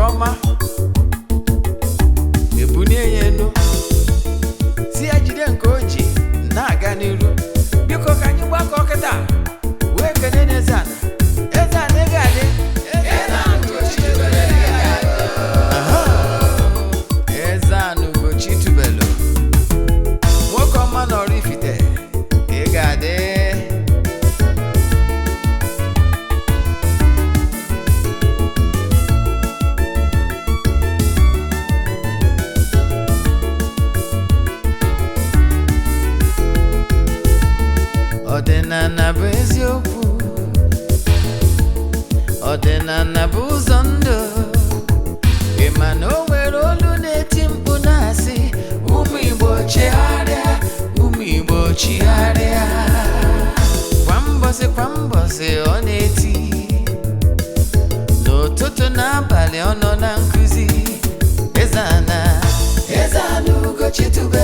ọma ebunie ya enu si ya jide nke oji na-aga n'iru biko ka anyị gbakọ kịta wee kene na Eze-Ana Eze-Ana ga-adị Eze-Ana ugochitubelu nwoke ọma na Oraifite ị ga-adị ọdịnala bụ eziokwu ọdịnala bụ ụzọ ndụ ịma na o nwere olu na-eti mkpu na-asị ụmụ Igbo chigharịa ụmụ Igbo chigharịa kwa mbọsị ọ na-eti n'ụtụtụ n'abalị ọ nọ na nkụzi Eze-Ana Eze-Ana ugochitubelu